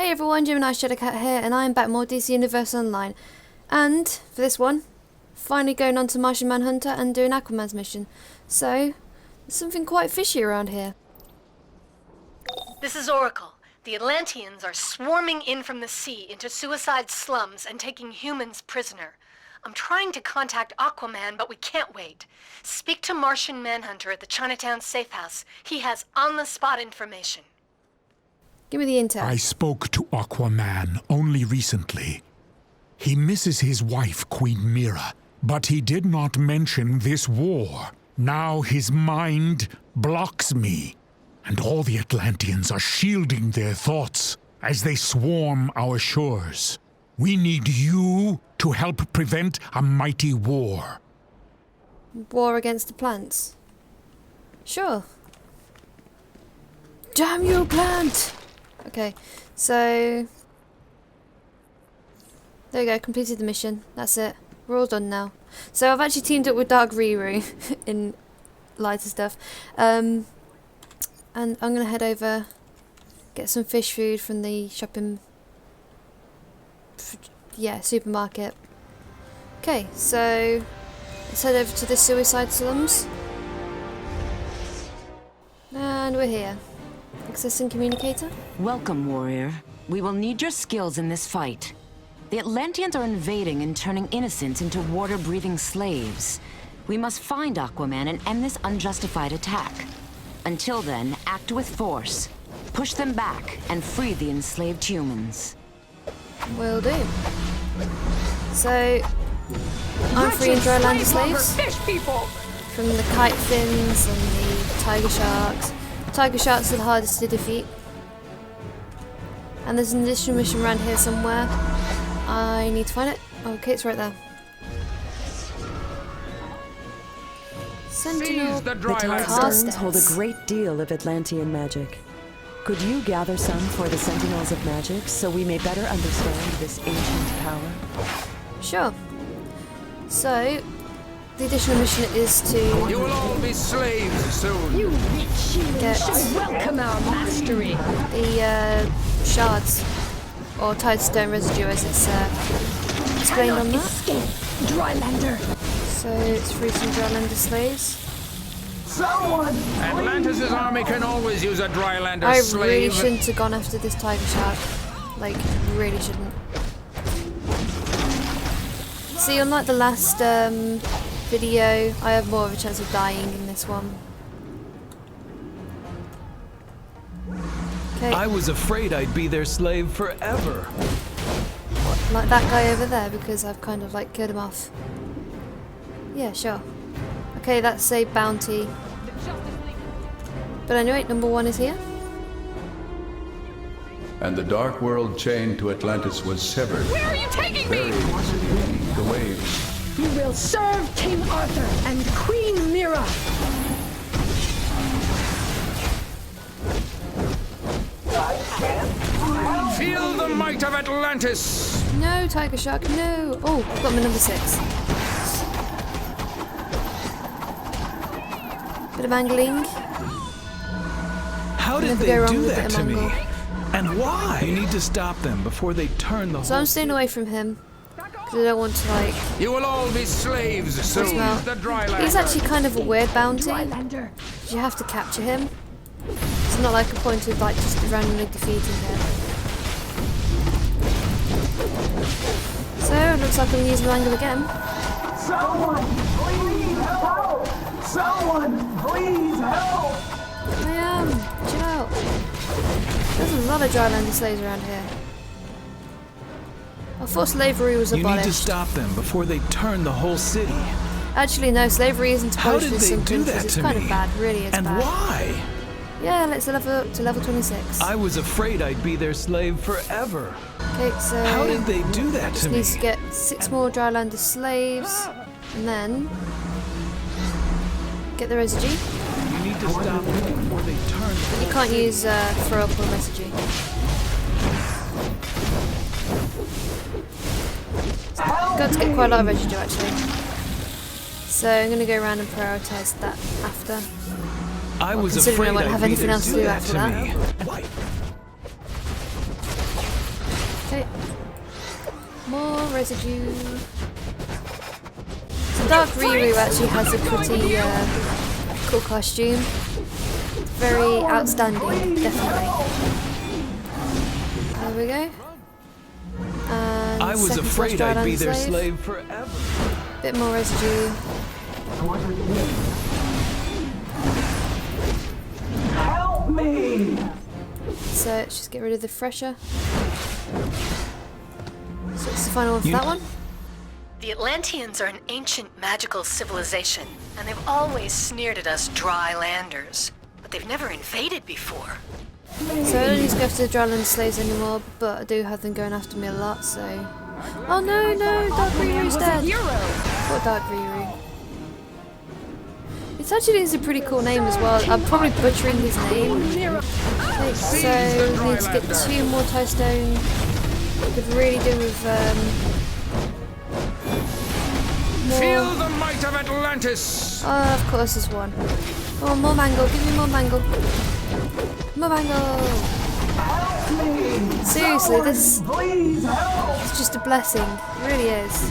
Hey everyone, GeminiShadowCat here, and I'm back more DC Universe Online. And, for this one, finally going on to Martian Manhunter and doing Aquaman's mission. So, there's something quite fishy around here. This is Oracle. The Atlanteans are swarming in from the sea into suicide slums and taking humans prisoner. I'm trying to contact Aquaman, but we can't wait. Speak to Martian Manhunter at the Chinatown safe house. He has on-the-spot information. Give me the intel. I spoke to Aquaman only recently. He misses his wife, Queen Mira, but he did not mention this war. Now his mind blocks me, and all the Atlanteans are shielding their thoughts as they swarm our shores. We need you to help prevent a mighty war. War against the plants. Sure. Damn you, plant! Okay, so there we go, completed the mission. That's it. We're all done now. So I've actually teamed up with darkriroo in lighter stuff. And I'm gonna head over, get some fish food from the supermarket. Okay, so let's head over to the suicide slums. And we're here. Accessing communicator? Welcome, warrior. We will need your skills in this fight. The Atlanteans are invading and turning innocents into water-breathing slaves. We must find Aquaman and end this unjustified attack. Until then, act with force. Push them back and free the enslaved humans. Will do. So, I'm freeing drylander slaves from the kite fins and the tiger sharks. Tiger sharks are the hardest to defeat. And there's an additional mission around here somewhere. I need to find it. Okay, it's right there. Sentinel. The Time Stones hold a great deal of Atlantean magic. Could you gather some for the Sentinels of Magic so we may better understand this ancient power? Sure. So, the additional mission is to... You will all be slaves soon. You rich humans Get should welcome our mastery. the shards, or tied stone residue as it's explained on that. Escape, Drylander. So it's free some drylander slaves. Atlantis' army can always use a drylander I slave. really shouldn't have gone after this tiger shark. Like, really shouldn't. See, unlike the last video, I have more of a chance of dying in this one. Okay, I was afraid I'd be their slave forever. like that guy over there, because I've kind of like killed him off. Yeah, sure. Okay, that's a bounty. But anyway, number one is here. And the dark world chain to Atlantis was severed. Where are you taking me? Buried beneath the waves. You will serve King Arthur and Queen Mira. Feel the might of Atlantis. No, tiger shark, no. Oh, I've got my number 6. Bit of angling. How did Never they go wrong do with a that bit to of me? mangle. And why? You need to stop them before they turn the So whole I'm staying away from him. Because I don't want to, like... You will all be slaves soon. Smell. The drylander. He's actually kind of a weird bounty. Drylander. You have to capture him. It's not like a point of, like, just randomly defeating him. So, it looks like I'm going to use my angle again. Someone, please help! Someone, please help! I am. Chill out. There's a lot of drylander slaves around here. I thought slavery was You need to abolished. stop them before they turn the whole city. Actually, no, slavery isn't How abolished did in they some do countries. that It's to kind me? of bad, really is And bad. why? Yeah, let's level up to level 26. I was afraid I'd be their slave forever. Okay, so... How did they do that just to me? need to get 6 more drylander slaves, and then get the residue. You need to stop them before they turn the You whole can't city. use throw up or residue. Got to get quite a lot of residue actually. So I'm going to go around and prioritise that after. I was considering I afraid won't I'd have be anything there else to do do that after to that. me. Why? Okay. More residue. So darkriroo actually has a pretty cool costume. Very outstanding, definitely. There we go. And I was second afraid slash I'd be dryland their slave forever. Bit more residue. Help me! So let's just get rid of the fresher. So it's the final one for that one. The Atlanteans are an ancient magical civilization, and they've always sneered at us dry landers. But they've never invaded before. So I don't need to go after the dryland slaves anymore, but I do have them going after me a lot, so... Oh no, darkriroo's dead! Poor darkriroo. It actually is a pretty cool name as well. I'm probably butchering his name. Okay, so we need to get 2 more tie stone. Could really do with Feel more. the might of Atlantis! Oh, of course there's one. Oh, more mango. Give me more mango. More mango. Seriously, this Please help! is just a blessing. It really is.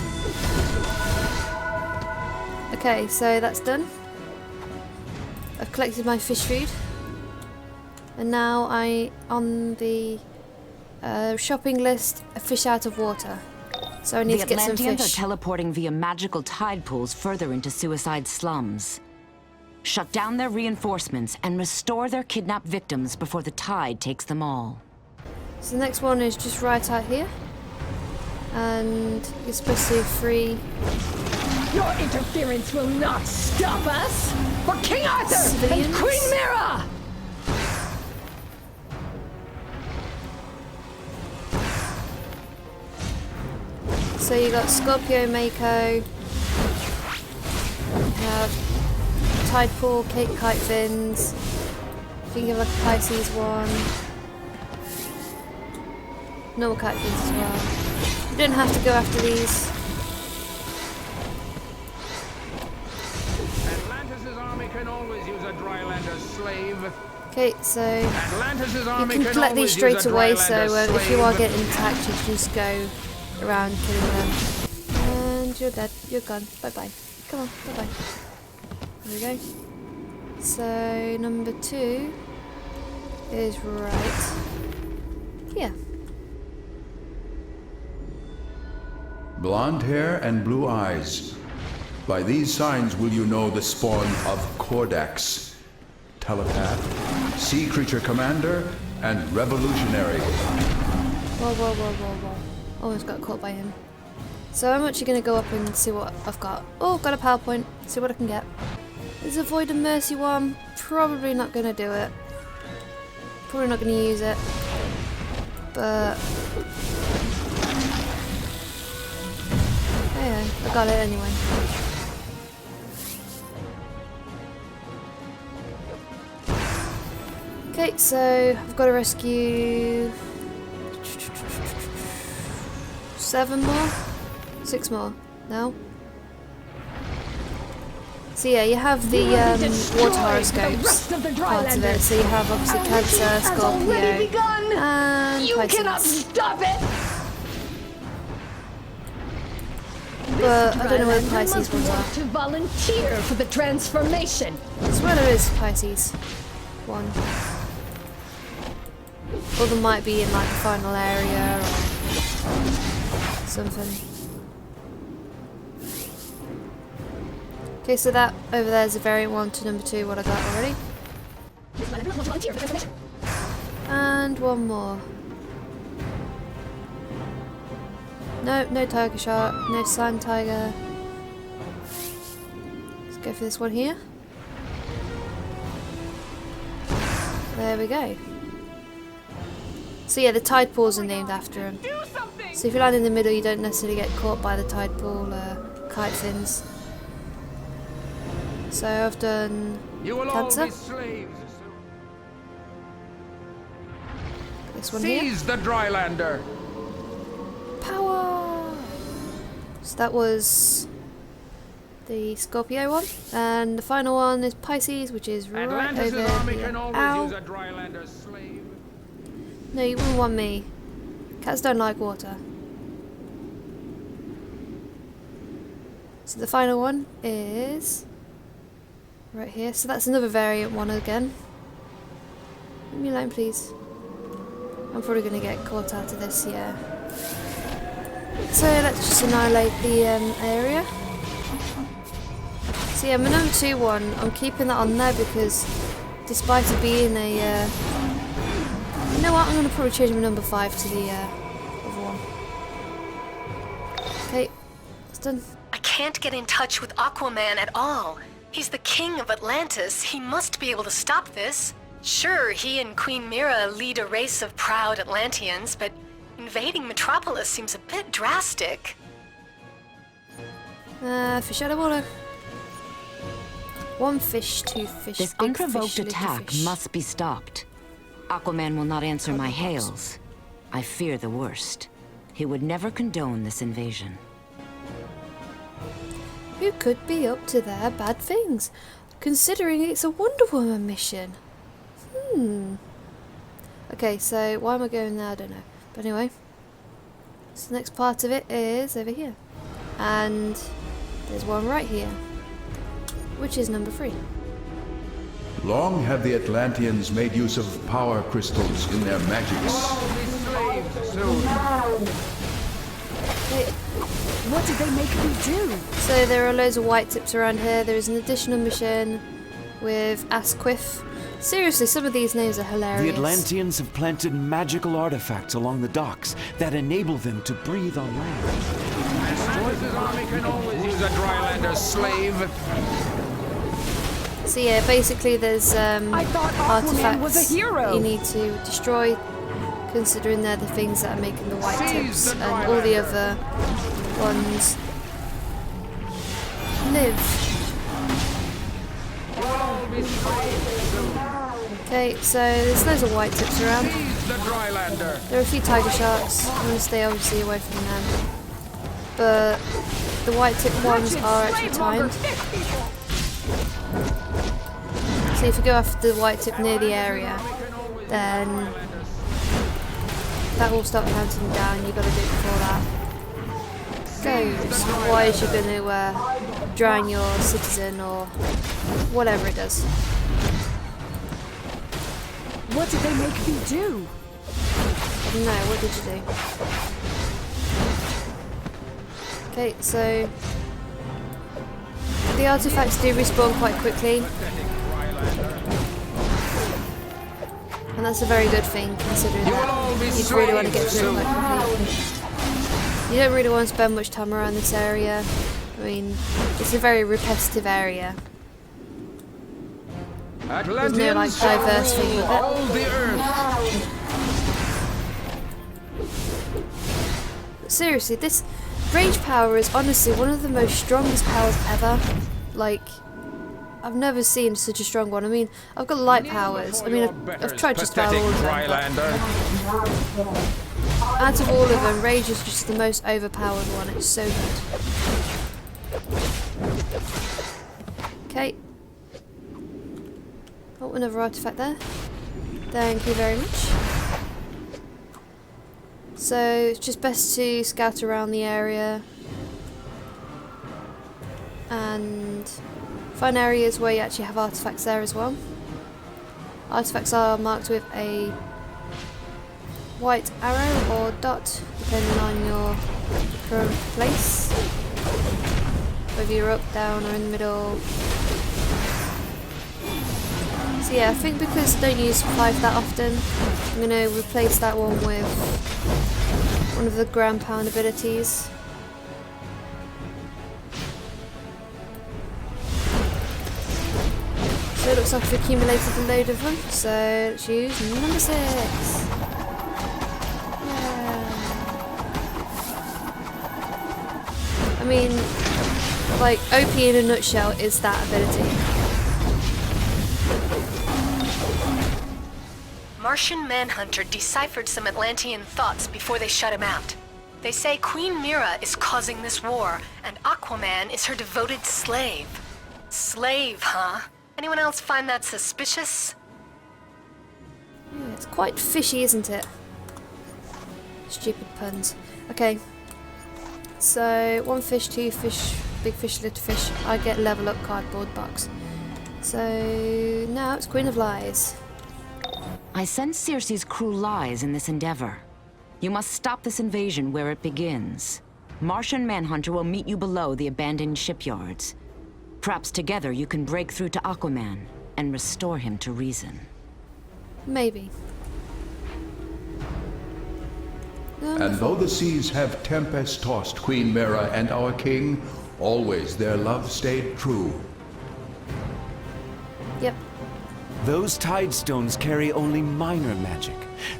Okay, so that's done. I've collected my fish food. And now on the shopping list, a fish out of water. So I need to get some The Atlanteans fish. are teleporting via magical tide pools further into suicide slums. Shut down their reinforcements and restore their kidnapped victims before the tide takes them all. So the next one is just right out here. And you're supposed to free Your interference will not stop us! For King Arthur civilians. and Queen Mira! So you got Scorpio, Mako, you have Tide Pool, Cape Kite Fins, you can give like a Pisces one, normal kite fins as well. You don't have to go after these. Atlantis' army can always use a drylander's slave. Okay, so Atlantis' you army can can collect these always straight use a away, so drylander's if you are slave. getting attacked you can just go around killing them. And you're dead, you're gone, bye bye. Come on, bye bye. There we go. So number 2 is right here. Blonde hair and blue eyes. By these signs will you know the spawn of Cordax, telepath, sea creature commander, and revolutionary. Whoa. Almost got caught by him. So I'm actually going to go up and see what I've got. Oh, got a PowerPoint. See what I can get. There's a Void and Mercy one. Probably not going to do it. Probably not going to use it. But... yeah, I got it anyway. Okay, so I've got to rescue 7 more? 6 more? No? So yeah, you have the water horoscopes parts of it. So you have obviously Cancer, Scorpio, and You cannot Pisces. stop it! But I don't know where the Pisces ones are. To volunteer for the transformation. I swear there is Pisces one. Or there might be in like the final area or something. Okay, so that over there is a variant one to number 2, what I got already. And one more. No tiger shark, no sand tiger. Let's go for this one here. There we go. So yeah, the tide pools are named after him. So if you land in the middle, you don't necessarily get caught by the tide pool kite fins. So I've done You will all Cancer. be slaves. This one here. Seize the drylander. Power! So that was the Scorpio one. And the final one is Pisces, which is right Atlantis' over army here. can always Ow. use a drylander's slave. No, you wouldn't want me. Cats don't like water. So the final one is right here. So that's another variant one again. Leave me alone, please. I'm probably going to get caught out of this, yeah. So let's just annihilate the area. So yeah, my number 2 one, I'm keeping that on there because despite it being a... you know what, I'm going to probably change my number 5 to the other one. Okay, it's done. I can't get in touch with Aquaman at all. He's the king of Atlantis. He must be able to stop this. Sure, he and Queen Mira lead a race of proud Atlanteans, but invading Metropolis seems a bit drastic. Fish out of water. One fish, 2 fish. This big unprovoked fish, attack fish. must be stopped. Aquaman will not answer my hails. I fear the worst. He would never condone this invasion. Who could be up to their bad things, considering it's a Wonder Woman mission? Okay, so why am I going there? I don't know. But anyway, so the next part of it is over here. And there's one right here, which is number 3. Long have the Atlanteans made use of power crystals in their magics. What did they make me do? So there are loads of white tips around here. There is an additional mission with Asquith. Seriously, some of these names are hilarious. The Atlanteans have planted magical artifacts along the docks that enable them to breathe on land. Atlantis' army can always use a drylander's slave. So yeah, basically there's I thought Aquaman artifacts was a hero. you need to destroy, considering they're the things that are making the white tips, and all the other ones live. Okay, so there's loads of white tips around. There are a few tiger sharks. I'm going to stay obviously away from them. But the white tip ones are actually timed. So if you go after the white tip near the area, then that will start counting down. You've got to do it before that goes. Otherwise you're going to drown your citizen or whatever it does. What did they make me do? I don't know, what did you do? Okay, so the artifacts do respawn quite quickly. And that's a very good thing, considering that you really want to get through it quite quickly. You don't really want to spend much time around this area. I mean, it's a very repetitive area. There's no like diverse thing with it. But seriously, this rage power is honestly one of the most strongest powers ever. Like, I've never seen such a strong one. I mean, I've got light powers. I mean, I've tried just about all of them. But out of all of them, rage is just the most overpowered one. It's so good. Okay. Oh, another artifact there. Thank you very much. So it's just best to scout around the area and find areas where you actually have artifacts there as well. Artifacts are marked with a white arrow or dot, depending on your current place. Whether you're up, down, or in the middle. So yeah, I think because I don't use 5 that often, I'm going to replace that one with one of the ground pound abilities. So it looks like I've accumulated a load of them, so let's use number 6. Yeah. I mean, like, OP in a nutshell is that ability. Martian Manhunter deciphered some Atlantean thoughts before they shut him out. They say Queen Mira is causing this war, and Aquaman is her devoted slave. Slave, huh? Anyone else find that suspicious? Yeah, it's quite fishy, isn't it? Stupid puns. Okay. So, 1 fish, 2 fish, big fish, little fish. I get level up cardboard box. So, now it's Queen of Lies. I sense Circe's cruel lies in this endeavor. You must stop this invasion where it begins. Martian Manhunter will meet you below the abandoned shipyards. Perhaps together you can break through to Aquaman and restore him to reason. Maybe. And though the seas have tempest-tossed Queen Mira and our king, always their love stayed true. Yep. Those tide stones carry only minor magic.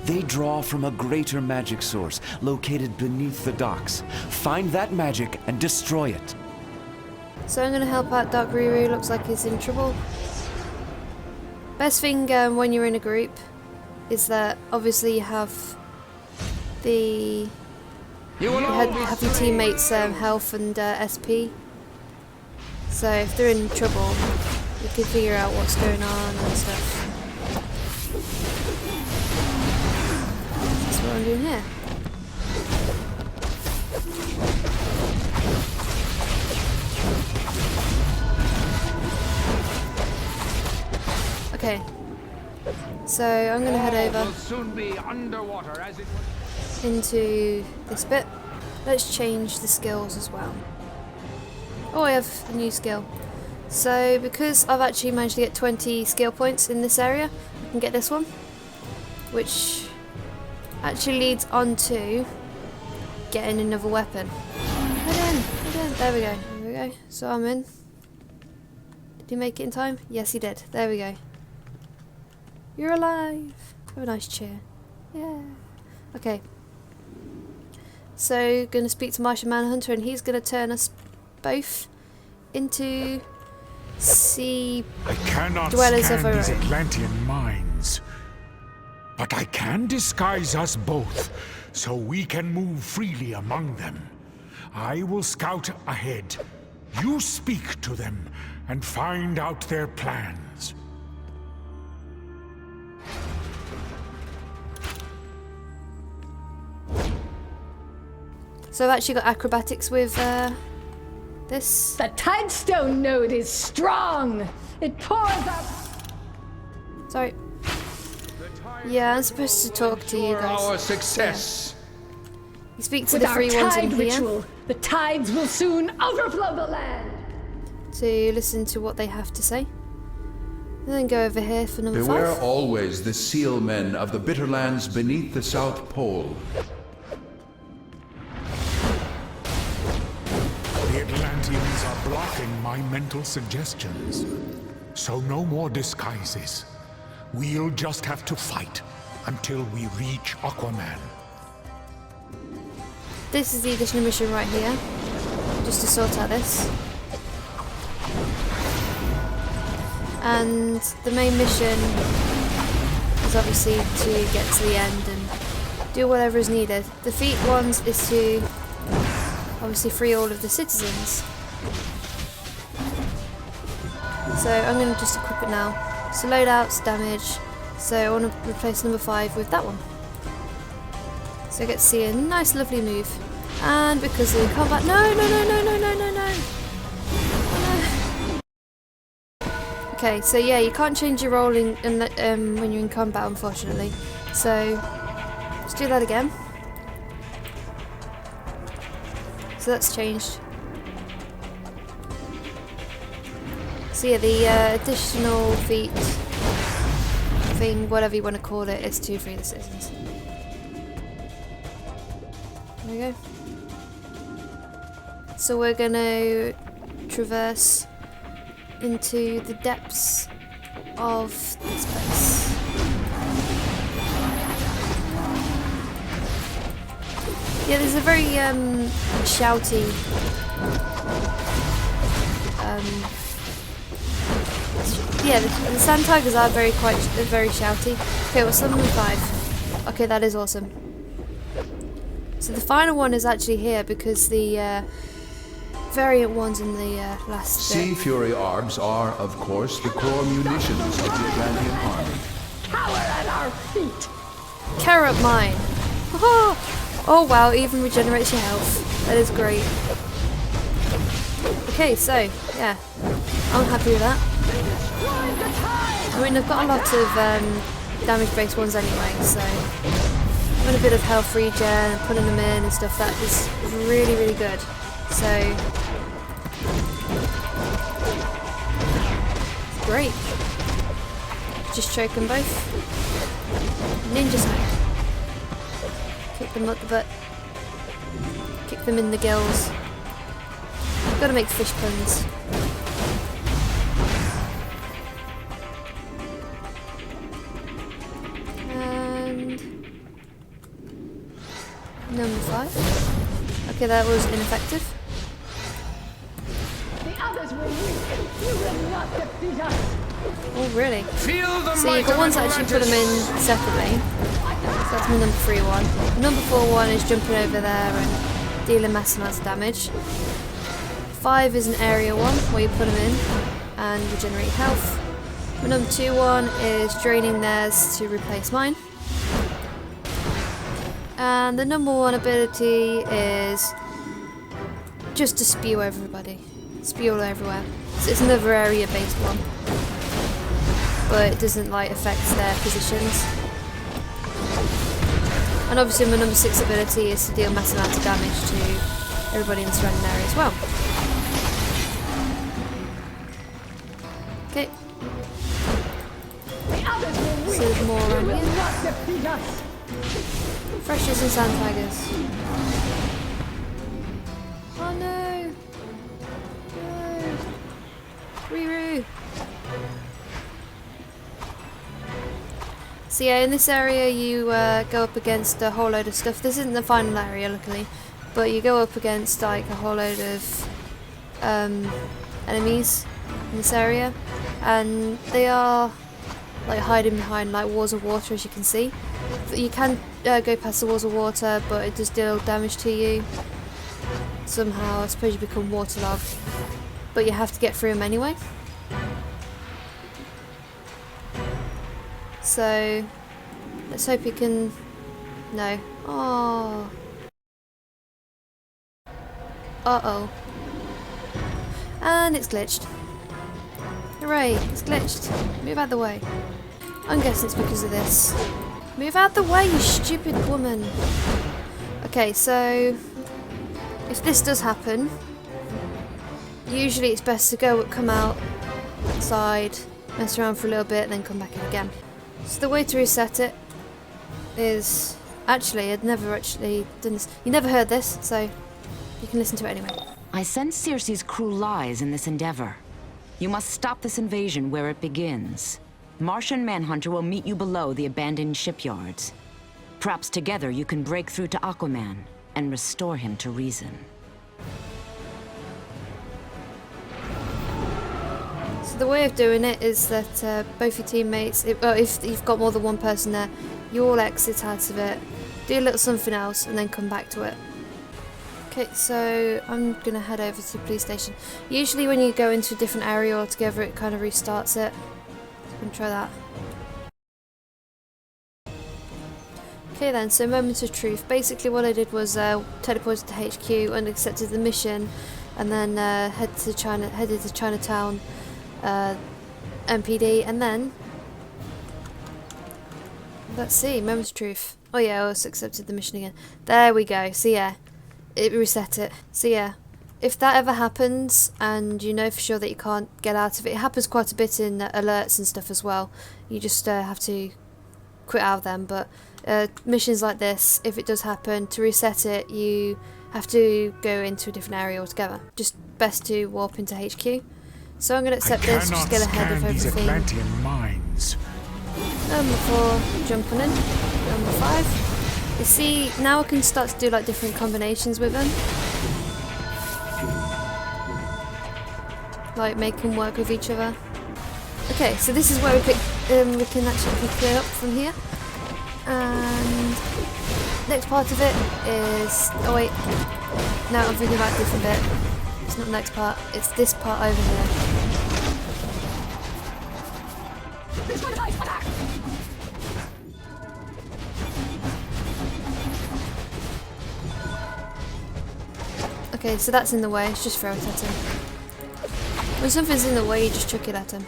They draw from a greater magic source located beneath the docks. Find that magic and destroy it. So I'm going to help out darkriroo. Looks like he's in trouble. Best thing when you're in a group is that obviously you have the have your teammates' health and SP. So if they're in trouble, you can figure out what's going on and stuff. That's what I'm doing here. Okay, so I'm going to head over into this bit. Let's change the skills as well. Oh, I have a new skill. So because I've actually managed to get 20 skill points in this area, I can get this one, which actually leads on to getting another weapon. Head in. There we go. There we go. So I'm in. Did he make it in time? Yes, he did. There we go. You're alive. Have a nice cheer. Yeah. Okay. So, gonna speak to Martian Manhunter, and he's gonna turn us both into sea I cannot dwellers scan of our these own. Atlantean minds, but I can disguise us both so we can move freely among them. I will scout ahead. You speak to them and find out their plans. So I've actually got acrobatics with this. The Tidestone node is strong. It pours up. Sorry. Yeah, I'm supposed to talk to you guys. Our success. Yeah. You speak to With the our free ones in tide here ritual, the tides will soon overflow the land. to listen to what they have to say. And then go over here for number Beware 5. always the seal men of the bitter lands beneath the South Pole. The Atlanteans are blocking my mental suggestions. So no more disguises. We'll just have to fight until we reach Aquaman. This is the additional mission right here, just to sort out this. And the main mission is obviously to get to the end and do whatever is needed. Defeat ones is to obviously free all of the citizens. So I'm going to just equip it now. So loadouts, damage. So I want to replace number 5 with that one. So I get to see a nice lovely move. And because of the combat, no. Okay, so yeah, you can't change your role in when you're in combat, unfortunately. So let's do that again. So that's changed. So yeah, the additional feat thing, whatever you want to call it, is to free the citizens. There we go. So we're gonna traverse into the depths of this place. Yeah, there's a very shouty yeah, the sand tigers are very shouty. Okay, what's number 5? Okay, that is awesome. So the final one is actually here because the variant ones in the last bit. Sea Fury Arbs are, of course, the core munitions of the Atlantean army. Cower at our feet. Carrot mine. Oh, Oh wow, it even regenerates your health. That is great. Okay, so, yeah. I'm happy with that. I mean, I've got a lot of damage-based ones anyway, so having a bit of health regen, putting them in and stuff, that is really, really good. So, great. Just choke them both. Ninja smack. Kick them up the butt. Kick them in the gills. Gotta make fish puns. And number 5. Okay, that was ineffective. The others will weaken. You will not defeat us. Oh, really? Feel the So you've got ones that actually put them in separately. So that's my number 3 one. The number 4 one is jumping over there and dealing massive amounts of damage. 5 is an area one where you put them in and regenerate health. My number 2 one is draining theirs to replace mine. And the number 1 ability is just to spew everybody. Spew all everywhere. So it's another area based one. But it doesn't like affect their positions. And obviously my number 6 ability is to deal massive amounts of damage to everybody in the surrounding area as well. Okay. So there's more around here. Freshers and sand tigers. Oh no! No! Roo! So yeah, in this area you go up against a whole load of stuff. This isn't the final area, luckily, but you go up against like a whole load of enemies in this area, and they are like hiding behind like walls of water, as you can see. But you can go past the walls of water, but it does deal damage to you. Somehow, I suppose you become waterlogged, but you have to get through them anyway. So, let's hope you can... No. Oh. Uh-oh. And it's glitched. Hooray, it's glitched. Move out the way. I'm guessing it's because of this. Move out the way, you stupid woman. Okay, so... if this does happen, usually it's best to come outside, mess around for a little bit, and then come back in again. So the way to reset it is... Actually, I'd never actually done this. You never heard this, so you can listen to it anyway. I sense Circe's crew lies in this endeavor. You must stop this invasion where it begins. Martian Manhunter will meet you below the abandoned shipyards. Perhaps together you can break through to Aquaman and restore him to reason. So the way of doing it is that both your teammates, if you've got more than one person there, you all exit out of it, do a little something else, and then come back to it. Okay, so I'm going to head over to the police station. Usually when you go into a different area altogether, it kind of restarts it. I'm going to try that. Okay then, so moment of truth. Basically what I did was teleported to HQ and accepted the mission, and then headed to Chinatown MPD, and then let's see, moment of truth. Oh yeah, I also accepted the mission again. There we go. So yeah, it reset it. So yeah, if that ever happens and you know for sure that you can't get out of it, it happens quite a bit in alerts and stuff as well. You just have to quit out of them, but missions like this, if it does happen, to reset it you have to go into a different area altogether. Just best to warp into HQ. So I'm going to accept this, just get ahead of everything. Atlantean mines. Number 4, jumping in. Number 5. You see, now I can start to do like different combinations with them. Like make them work with each other. Okay, so this is where we can actually pick it up from here. And next part of it is... oh wait, no, I'm thinking about a different bit. It's not the next part, it's this part over here. Okay, so that's in the way. Let's just throw it at him. When something's in the way, you just chuck it at him.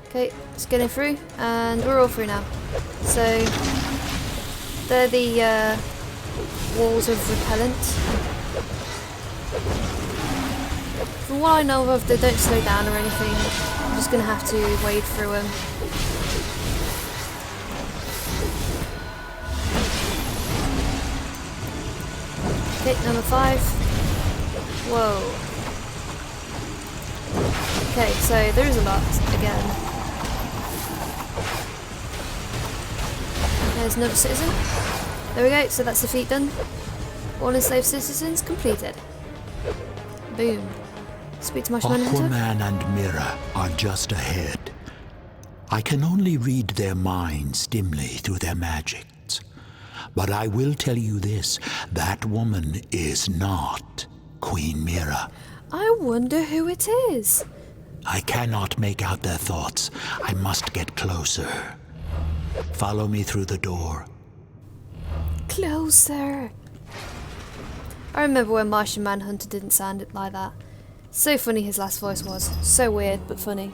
Okay, it's getting through, and we're all through now. So, they're the walls of repellent. From what I know of, they don't slow down or anything. I'm just going to have to wade through them. Okay, number 5. Whoa. Okay, so there is a lot again. There's another citizen. There we go, so that's the feat done. All enslaved citizens completed. Boom. Speak to my Manhunter. Aquaman and Mira are just ahead. I can only read their minds dimly through their magics. But I will tell you this, that woman is not Queen Mira. I wonder who it is. I cannot make out their thoughts. I must get closer. Follow me through the door. Closer. I remember when Martian Manhunter didn't sound it like that. So funny his last voice was. So weird, but funny.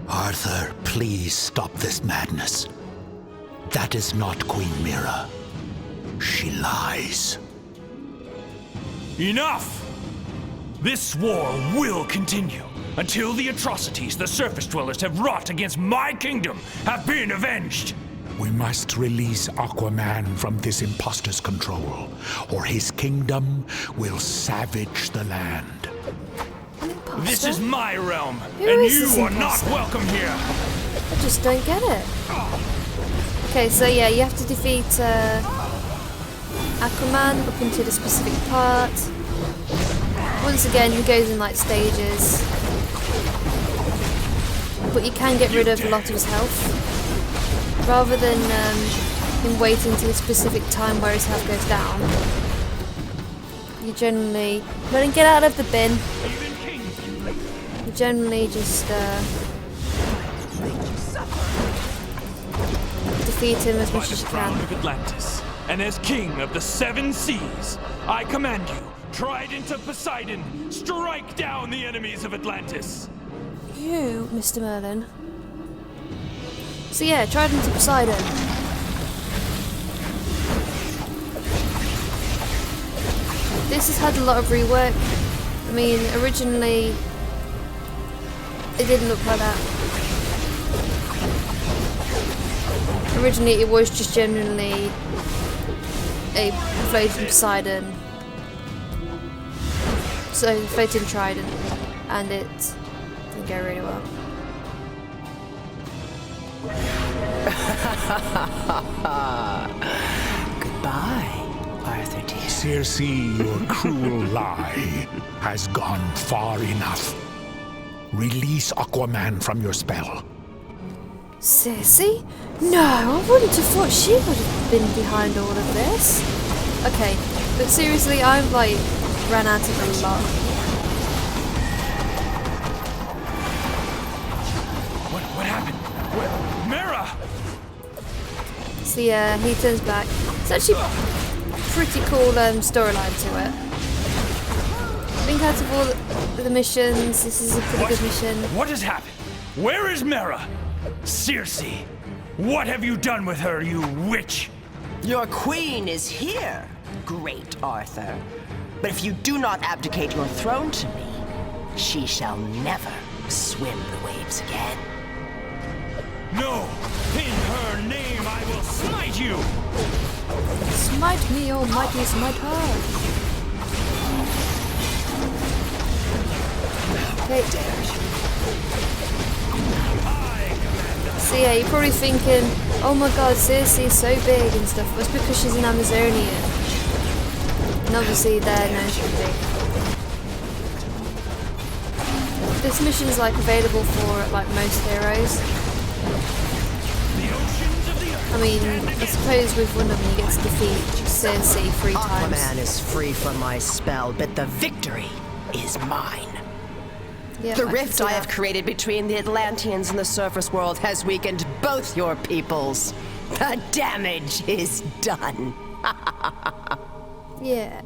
Arthur, please stop this madness. That is not Queen Mira. She lies. Enough! This war will continue until the atrocities the surface dwellers have wrought against my kingdom have been avenged. We must release Aquaman from this imposter's control, or his kingdom will savage the land. This is my realm, Who and is you this are not imposter? welcome here. I just don't get it. Okay, so yeah, you have to defeat Aquaman up into the specific part. Once again, he goes in like stages. But you can get rid of a lot of his health. Rather than him waiting till a specific time where his health goes down. You generally... let him get out of the bin. You generally just defeat him as much as you Crown can. of Atlantis, and as king of the 7 seas, I command you, trident of Poseidon, strike down the enemies of Atlantis. You, Mr. Merlin. So yeah, trident of Poseidon. This has had a lot of rework. I mean, originally it didn't look like that. Originally it was just genuinely a floating Poseidon. So, floating trident. And it didn't go really well. Goodbye, Arthur dear. Circe, your cruel lie has gone far enough. Release Aquaman from your spell. Circe? No, I wouldn't have thought she would have been behind all of this. Okay, but seriously, I've like ran out of a lot. What happened? Mira! So yeah, he turns back. It's actually pretty cool storyline to it. I think out of all the missions, this is a pretty good mission. What has happened? Where is Mira? Circe, what have you done with her, you witch? Your queen is here, great Arthur. But if you do not abdicate your throne to me, she shall never swim the waves again. No! In her name I will smite you! Smite me, almighty smiter! Okay. So yeah, you're probably thinking, oh my god, Circe is so big and stuff. Well, it's because she's an Amazonian. And obviously they're known to be big. This mission is like available for like most heroes. I mean, I suppose with one of them you get to defeat Circe 3 times. Aquaman is free from my spell, but the victory is mine. Yep, The I can rift see I that. have created between the Atlanteans and the surface world has weakened both your peoples. The damage is done. Yeah.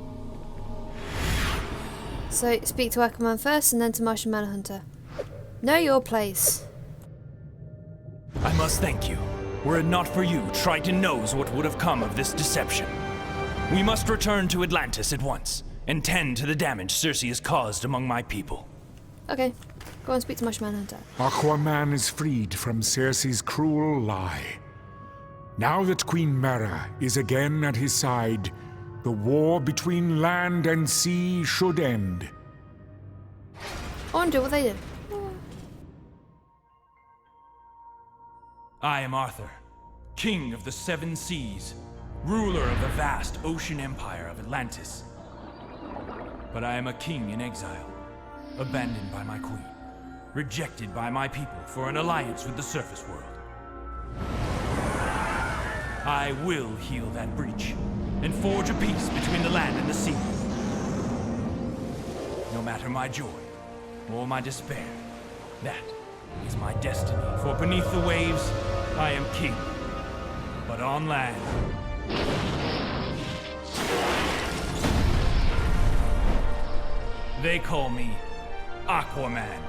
So, speak to Aquaman first and then to Martian Manhunter. Know your place. I must thank you. Were it not for you, Triton knows what would have come of this deception. We must return to Atlantis at once, and tend to the damage Circe has caused among my people. Okay, go and speak to Martian Manhunter. Aquaman is freed from Circe's cruel lie. Now that Queen Mera is again at his side, the war between land and sea should end. I wonder what they did. I am Arthur, King of the Seven Seas, ruler of the vast ocean empire of Atlantis. But I am a king in exile, abandoned by my queen, rejected by my people for an alliance with the surface world. I will heal that breach, and forge a peace between the land and the sea. No matter my joy, or my despair, that is my destiny. For beneath the waves, I am king. But on land, they call me Aquaman.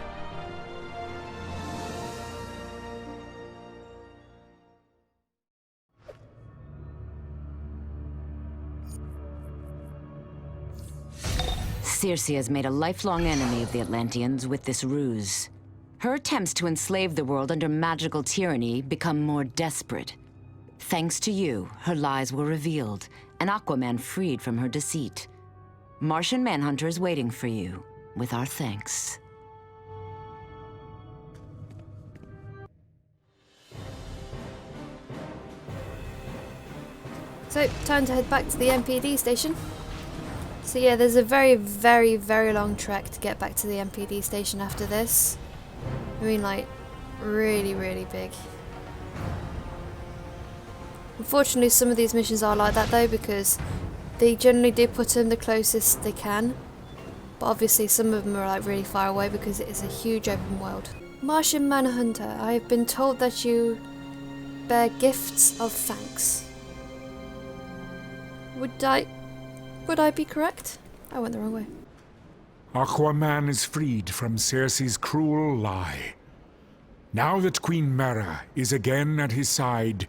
Circe has made a lifelong enemy of the Atlanteans with this ruse. Her attempts to enslave the world under magical tyranny become more desperate. Thanks to you, her lies were revealed, and Aquaman freed from her deceit. Martian Manhunter is waiting for you, with our thanks. So, time to head back to the MPD station. So yeah, there's a very, very, very long trek to get back to the MPD station after this. I mean, like, really, really big. Unfortunately, some of these missions are like that though, because they generally do put them the closest they can. But obviously some of them are like really far away because it is a huge open world. Martian Manhunter, I have been told that you bear gifts of thanks. Would I be correct? I went the wrong way. Aquaman is freed from Circe's cruel lie. Now that Queen Mera is again at his side,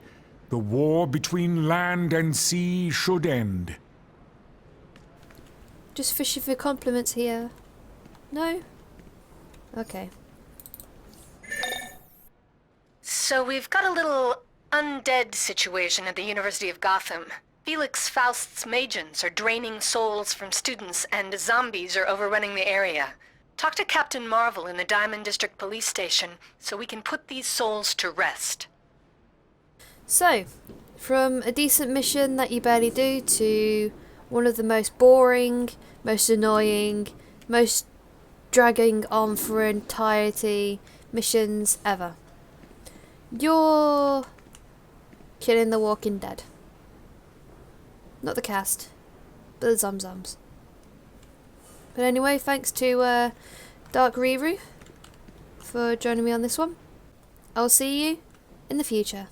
the war between land and sea should end. Just fishing for compliments here. No? Okay. So we've got a little undead situation at the University of Gotham. Felix Faust's Magians are draining souls from students, and zombies are overrunning the area. Talk to Captain Marvel in the Diamond District Police Station so we can put these souls to rest. So, from a decent mission that you barely do to one of the most boring, most annoying, most dragging on for entirety missions ever. You're killing the Walking Dead. Not the cast, but the Zomzoms. But anyway, thanks to darkriroo for joining me on this one. I'll see you in the future.